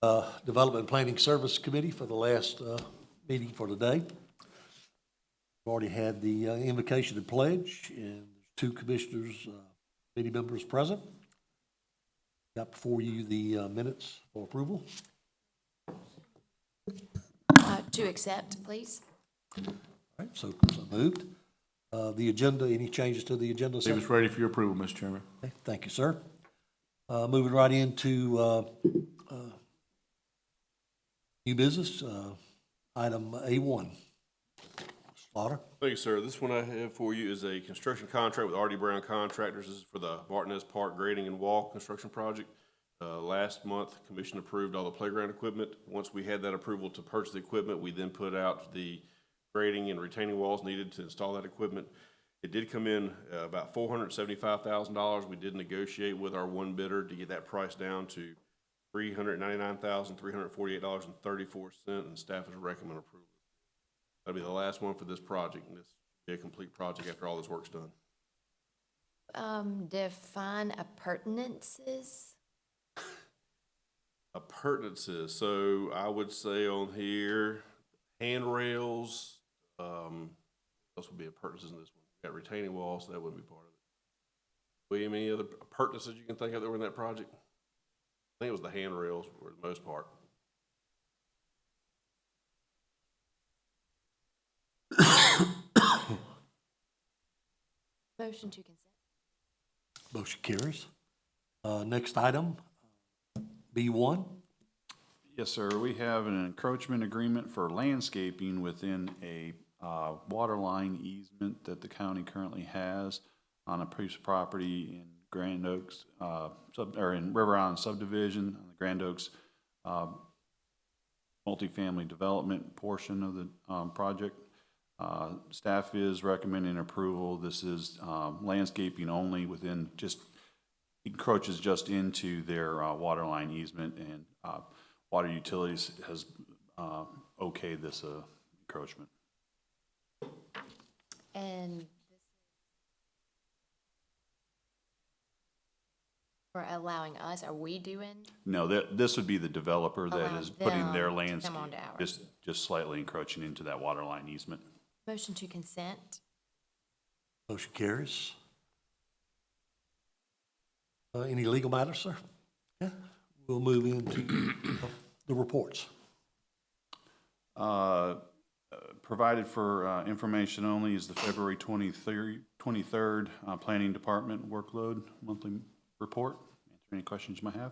Development and Planning Service Committee for the last meeting for today. We've already had the invocation and pledge, and there's 2 commissioners, committee members present. Got before you the minutes for approval. To accept, please. All right, so moved. The agenda, any changes to the agenda? It was ready for your approval, Mr. Chairman. Okay, thank you, sir. Moving right into new business, item A1. Slaughter. Thank you, sir. This one I have for you is a construction contract with R.D. Brown Contractors. This is for the Martinez Park grading and wall construction project. Last month, Commission approved all the playground equipment. Once we had that approval to purchase the equipment, we then put out the grading and retaining walls needed to install that equipment. It did come in about $475,000. We did negotiate with our one bidder to get that price down to $399,348.34, and staff has recommended approval. That'll be the last one for this project, and this will be a complete project after all this work's done. Define appurtenances. Appurtenances, so I would say on here, handrails, those would be appurtenances in this one. Got retaining walls, so that wouldn't be part of it. William, any other appurtenances you can think of that were in that project? I think it was the handrails for the most part. Motion to consent. Motion carries. Next item, B1. Yes, sir. We have an encroachment agreement for landscaping within a water line easement that the county currently has on a piece of property in Grand Oaks, in River Island subdivision, on the Grand Oaks multifamily development portion of the project. Staff is recommending approval. This is landscaping only within encroaches just into their water line easement, and Water Utilities has okayed this encroachment. And for allowing us, are we doing? No, this would be the developer that Allow is putting their them to landscape, come onto ours. just slightly encroaching into that water line easement. Motion to consent. Motion carries. Any legal matters, sir? Yeah. We'll move into the reports. Provided for information only is the February 23rd Planning Department workload monthly report. Answer any questions you might have.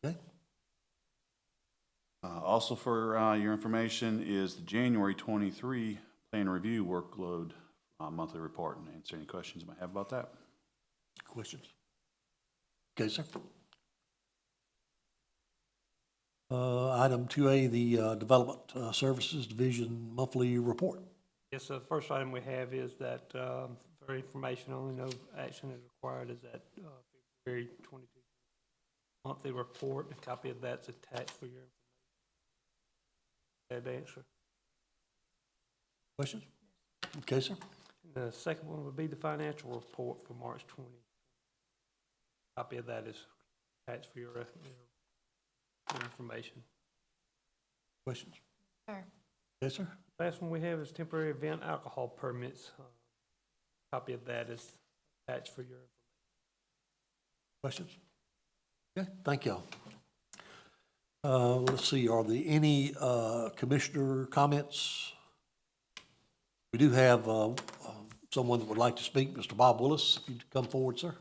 Okay. Also for your information is the January 23 Plan Review workload monthly report, and answer any questions you might have about that. Questions? Okay, sir. Item 2A, the Development Services Division monthly report. Yes, so the first item we have is that, for information only, no action is required, is that February 22 monthly report. A copy of that's attached for your information. Bad answer. Questions? Okay, sir. The second one would be the financial report for March 20. Copy of that is attached for your information. Questions? Sure. Yes, sir. Last one we have is temporary event alcohol permits. Copy of that is attached for your information. Questions? Okay, thank y'all. Let's see, are there any commissioner comments? We do have someone that would like to speak, Mr. Bob Willis, if you'd come forward, sir.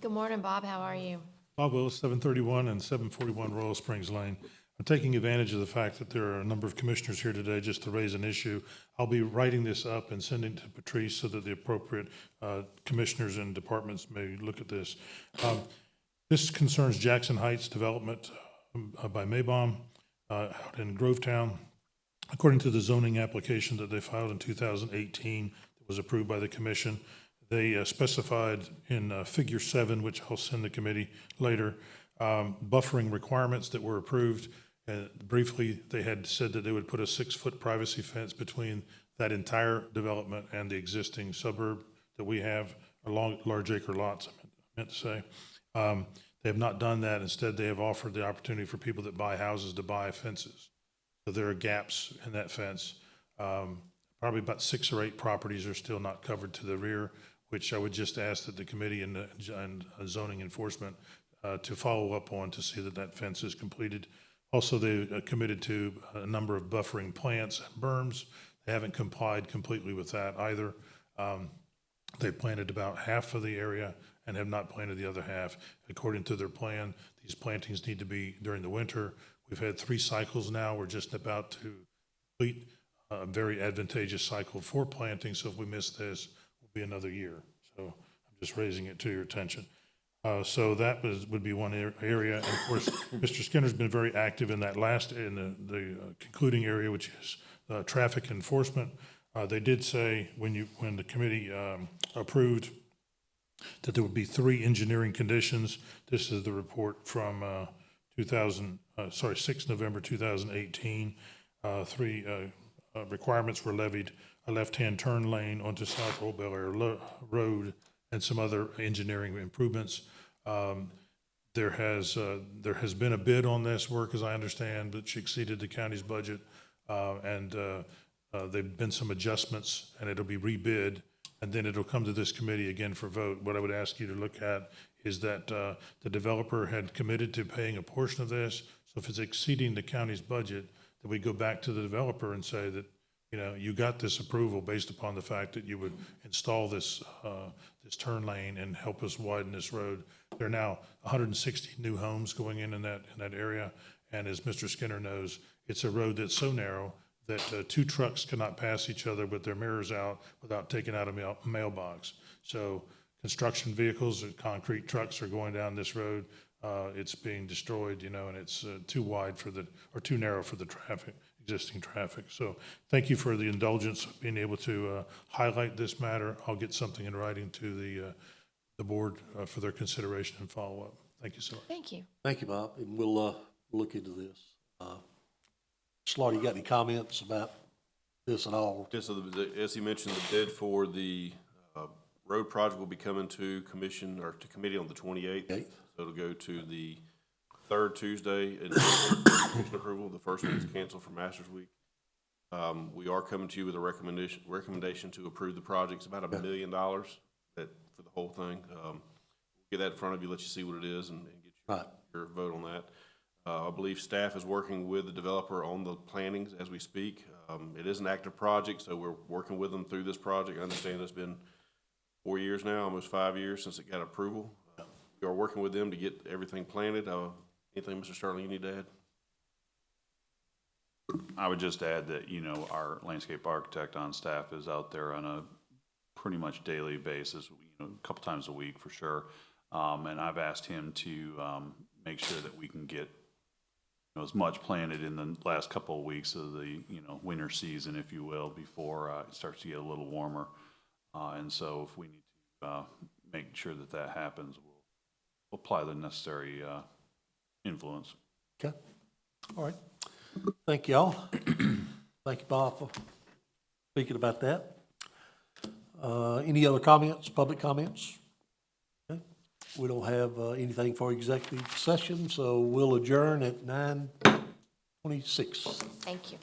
Good morning, Bob. How are you? Bob Willis, 731 and 741 Royal Springs Lane. I'm taking advantage of the fact that there are a number of commissioners here today just to raise an issue. I'll be writing this up and sending it to Patrice so that the appropriate commissioners and departments may look at this. This concerns Jackson Heights development by Maybaum out in Grovetown. According to the zoning application that they filed in 2018 that was approved by the commission, they specified in Figure 7, which I'll send the committee later, buffering requirements that were approved. Briefly, they had said that they would put a 6-foot privacy fence between that entire development and the existing suburb that we have large acre lots, I meant to say. They have not done that. Instead, they have offered the opportunity for people that buy houses to buy fences. So there are gaps in that fence. Probably about 6 or 8 properties are still not covered to the rear, which I would just ask that the committee and zoning enforcement to follow up on to see that that fence is completed. Also, they committed to a number of buffering plants and berms. They haven't complied completely with that either. They've planted about half of the area and have not planted the other half. According to their plan, these plantings need to be during the winter. We've had 3 cycles now. We're just about to complete a very advantageous cycle for planting. So if we miss this, it will be another year. So I'm just raising it to your attention. So that would be one area. And of course, Mr. Skinner's been very active in that in the concluding area, which is traffic enforcement. They did say when the committee approved that there would be 3 engineering conditions. This is the report from 6 November 2018. 3 requirements were levied: a left-hand turn lane onto South Old Bel Air Road and some other engineering improvements. There has been a bid on this work, as I understand, which exceeded the county's budget. There've been some adjustments, and it'll be rebid, and then it'll come to this committee again for vote. What I would ask you to look at is that the developer had committed to paying a portion of this. So if it's exceeding the county's budget, that we go back to the developer and say that, you got this approval based upon the fact that you would install this turn lane and help us widen this road. There are now 160 new homes going in that area, and as Mr. Skinner knows, it's a road that's so narrow that 2 trucks cannot pass each other with their mirrors out without taking out a mailbox. So construction vehicles and concrete trucks are going down this road. It's being destroyed, and it's too wide too narrow for the existing traffic. So thank you for the indulgence of being able to highlight this matter. I'll get something in writing to the board for their consideration and follow-up. Thank you so much. Thank you. Thank you, Bob, and we'll look into this. Slaughter, you got any comments about this at all? Yes, so as he mentioned, the bid for the road project will be coming to commission or to committee on the 28th. So it'll go to the 3rd Tuesday in commission approval. The first week's canceled for Masters Week. We are coming to you with a recommendation to approve the project. It's about $1 million for the whole thing. We'll get that in front of you, let you see what it is, and get your vote on that. I believe staff is working with the developer on the plannings as we speak. It is an active project, so we're working with them through this project. I understand it's been 4 years now, almost 5 years since it got approval. We are working with them to get everything planted. Anything, Mr. Sterling, you need to add? I would just add that, our landscape architect on staff is out there on a pretty much daily basis, a couple times a week for sure. And I've asked him to make sure that we can get as much planted in the last couple of weeks of the winter season, if you will, before it starts to get a little warmer. And so if we need to make sure that happens, we'll apply the necessary influence. Okay, all right. Thank you all. Thank you, Bob, for speaking about that. Any other comments, public comments? Okay. We don't have anything for executive session, so we'll adjourn at 9:26. Thank you.